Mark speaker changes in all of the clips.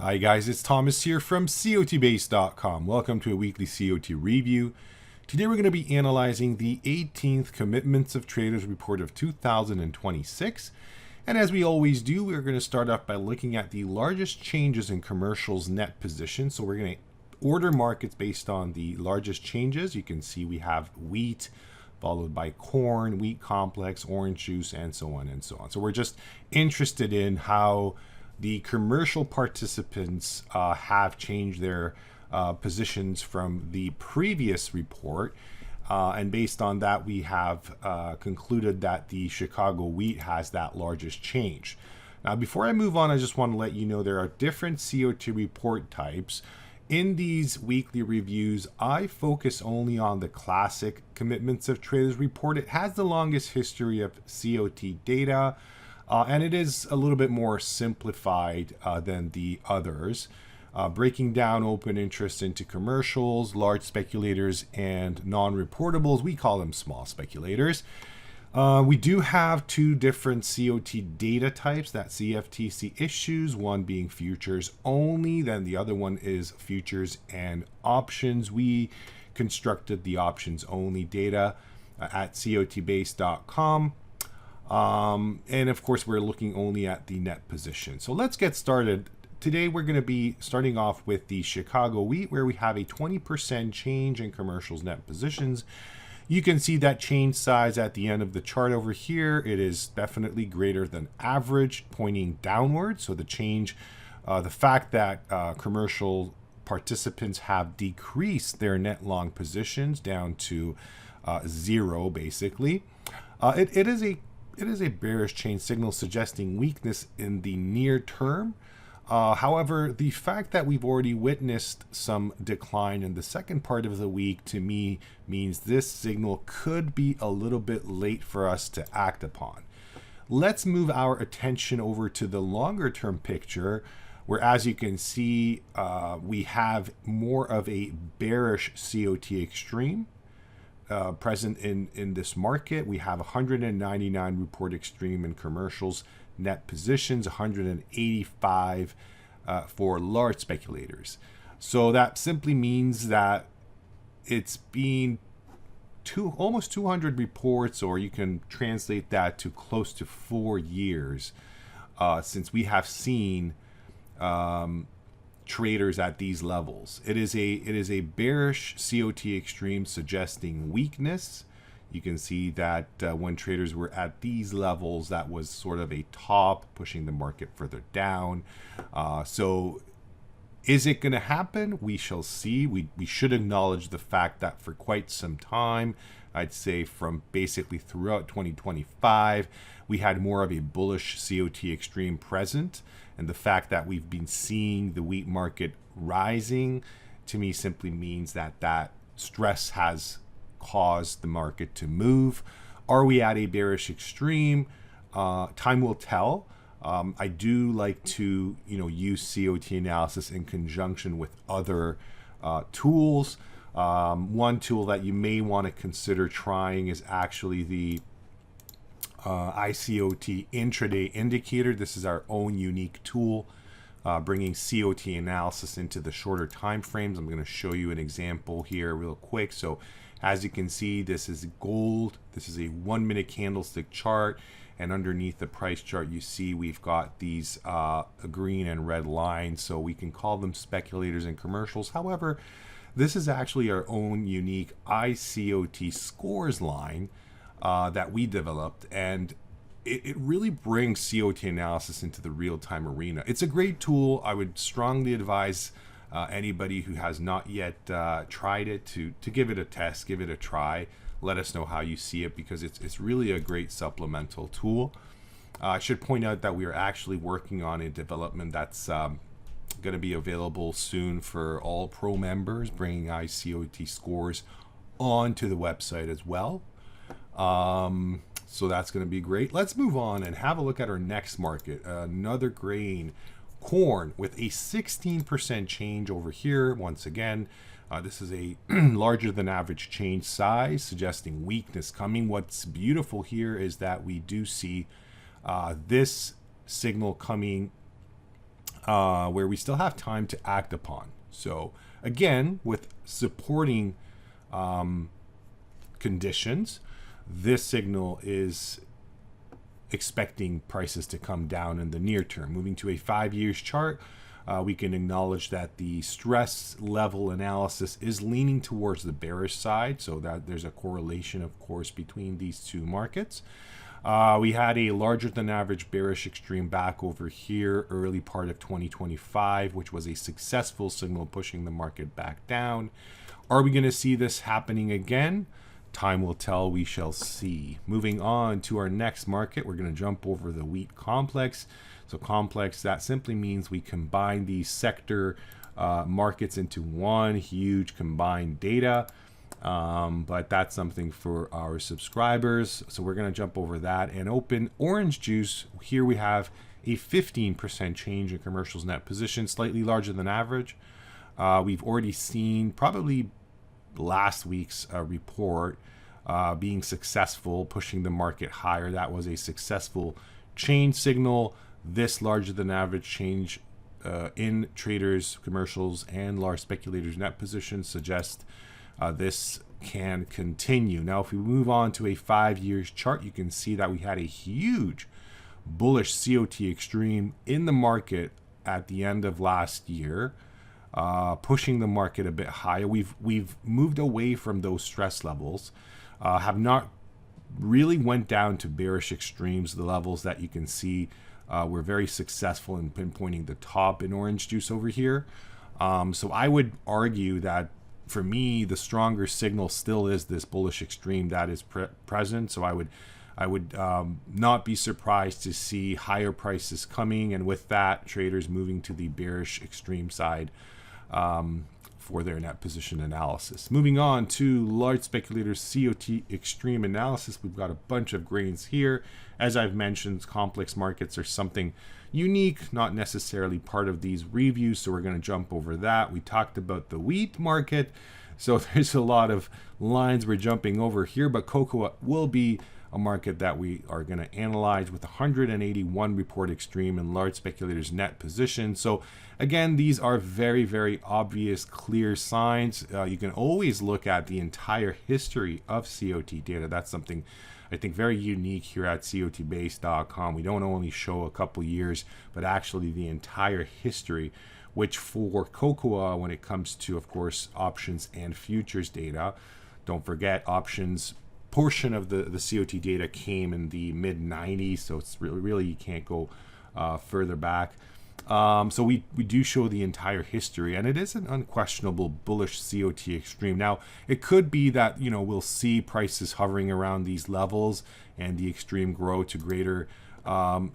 Speaker 1: Hi guys, it's Thomas here from COTBase.com. Welcome to a weekly COT review. Today we're going to be analyzing the 18th Commitments of Traders Report of 2026. And as we always do, we're going to start off by looking at the largest changes in commercials net position. So we're going to order markets based on the largest changes. You can see we have wheat, followed by corn, wheat complex, orange juice, and so on and so on. So we're just interested in how the commercial participants have changed their positions from the previous report. And based on that, we have concluded that the Chicago wheat has that largest change. Now, before I move on, I just want to let you know there are different COT report types. In these weekly reviews, I focus only on the classic Commitments of Traders report. It has the longest history of COT data. And it is a little bit more simplified than the others, breaking down open interest into commercials, large speculators, and non-reportables. We call them small speculators. We do have two different COT data types, that CFTC issues, one being futures only, then the other one is futures and options. We constructed the options only data at COTBase.com. And of course, we're looking only at the net position. So let's get started. Today, we're going to be starting off with the Chicago wheat, where we have a 20% change in commercials net positions. You can see that change size at the end of the chart over here. It is definitely greater than average, pointing downward. So the change, the fact that commercial participants have decreased their net long positions down to zero, basically. It is a bearish change signal suggesting weakness in the near term. However, the fact that we've already witnessed some decline in the second part of the week, to me, means this signal could be a little bit late for us to act upon. Let's move our attention over to the longer term picture, where, as you can see, we have more of a bearish COT Extreme present in this market. We have 199 report extreme in commercials net positions, 185 for large speculators. So that simply means that it's been almost 200 reports, or you can translate that to close to 4 years since we have seen traders at these levels. It is a bearish COT Extreme suggesting weakness. You can see that when traders were at these levels, that was sort of a top, pushing the market further down. So is it going to happen? We shall see. We should acknowledge the fact that for quite some time, I'd say from basically throughout 2025, we had more of a bullish COT Extreme present. And the fact that we've been seeing the wheat market rising, to me, simply means that that stress has caused the market to move. Are we at a bearish extreme? Time will tell. I do like to, use COT analysis in conjunction with other tools. One tool that you may want to consider trying is actually the iCOT Intraday Indicator. This is our own unique tool, bringing COT analysis into the shorter time frames. I'm going to show you an example here real quick. So as you can see, this is gold. This is a 1 minute candlestick chart. And underneath the price chart, you see we've got these green and red lines. So we can call them speculators and commercials. However, this is actually our own unique iCOT scores line that we developed, and it really brings COT analysis into the real-time arena. It's a great tool. I would strongly advise anybody who has not yet tried it to give it a test, give it a try. Let us know how you see it, because it's really a great supplemental tool. I should point out that we are actually working on a development that's going to be available soon for all pro members, bringing iCOT scores onto the website as well. So that's going to be great. Let's move on and have a look at our next market. Another grain, corn, with a 16% change over here. Once again, this is a larger than average change size, suggesting weakness coming. What's beautiful here is that we do see this signal coming where we still have time to act upon. So again, with supporting conditions, this signal is expecting prices to come down in the near term. Moving to a 5 years chart, we can acknowledge that the stress level analysis is leaning towards the bearish side, so that there's a correlation, of course, between these two markets. We had a larger than average bearish extreme back over here early part of 2025, which was a successful signal pushing the market back down. Are we going to see this happening again? Time will tell, we shall see. Moving on to our next market, we're going to jump over the wheat complex. So complex, that simply means we combine these sector markets into one huge combined data. But that's something for our subscribers. So we're going to jump over that and open orange juice. Here we have a 15% change in commercials net position, slightly larger than average. We've already seen probably last week's report being successful, pushing the market higher. That was a successful change signal. This larger than average change in traders, commercials, and large speculators net positions suggest this can continue. Now, if we move on to a 5 years chart, you can see that we had a huge bullish COT Extreme in the market at the end of last year, pushing the market a bit higher. We've moved away from those stress levels, have not really went down to bearish extremes. The levels that you can see were very successful in pinpointing the top in orange juice over here. So I would argue that for me, the stronger signal still is this bullish extreme that is present. So I would not be surprised to see higher prices coming, and with that, traders moving to the bearish extreme side for their net position analysis. Moving on to large speculators COT Extreme analysis, we've got a bunch of grains here. As I've mentioned, complex markets are something unique, not necessarily part of these reviews, so we're going to jump over that. We talked about the wheat market, so there's a lot of lines we're jumping over here, but cocoa will be a market that we are going to analyze with 181 report extreme and large speculators net position. So again, these are very, very obvious, clear signs. You can always look at the entire history of COT data. That's something I think very unique here at COTBase.com. We don't only show a couple years, but actually the entire history, which for cocoa, when it comes to, of course, options and futures data, don't forget options portion of the COT data came in the mid 90s, so it's really you can't go further back. So we do show the entire history, and it is an unquestionable bullish COT extreme. Now, it could be that, you know, we'll see prices hovering around these levels and the extreme grow to greater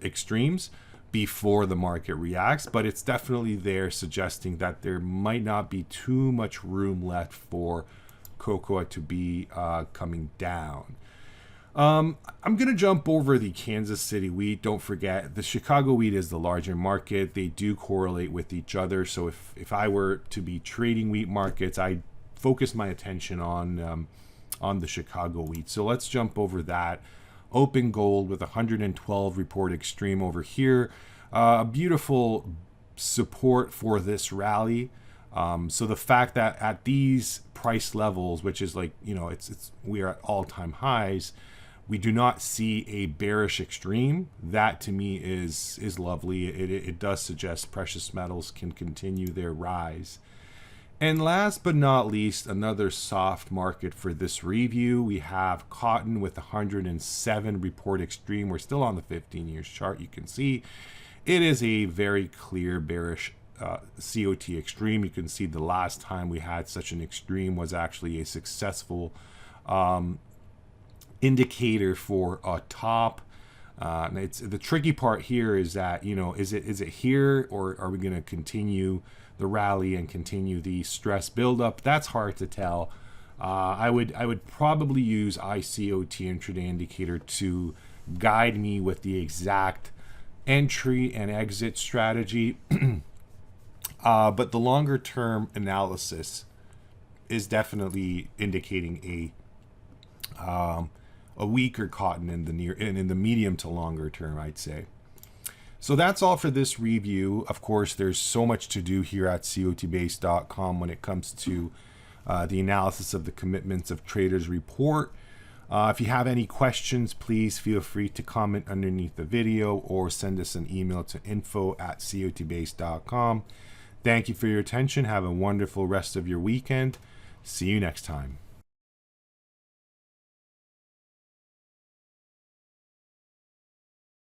Speaker 1: extremes before the market reacts, but it's definitely there, suggesting that there might not be too much room left for cocoa to be coming down. I'm going to jump over the Kansas City wheat. Don't forget, the Chicago wheat is the larger market. They do correlate with each other. So if I were to be trading wheat markets, I'd focus my attention on the Chicago wheat. So let's jump over that. Open gold with 112 report extreme over here. Beautiful support for this rally. So the fact that at these price levels, which is like, you know, we are at all-time highs, we do not see a bearish extreme. That to me is lovely. It does suggest precious metals can continue their rise. And last but not least, another soft market for this review. We have cotton with 107 report extreme. We're still on the 15 years chart. You can see it is a very clear bearish COT extreme. You can see the last time we had such an extreme was actually a successful indicator for a top. It's the tricky part here is that, you know, is it here, or are we going to continue the rally and continue the stress buildup? That's hard to tell. I would probably use iCOT Intraday Indicator to guide me with the exact entry and exit strategy. But the longer term analysis is definitely indicating a weaker cotton in the medium to longer term, I'd say. So that's all for this review. Of course, there's so much to do here at COTBase.com when it comes to the analysis of the commitments of traders report. If you have any questions, please feel free to comment underneath the video or send us an email to info@cotbase.com. Thank you for your attention. Have a wonderful rest of your weekend. See you next time.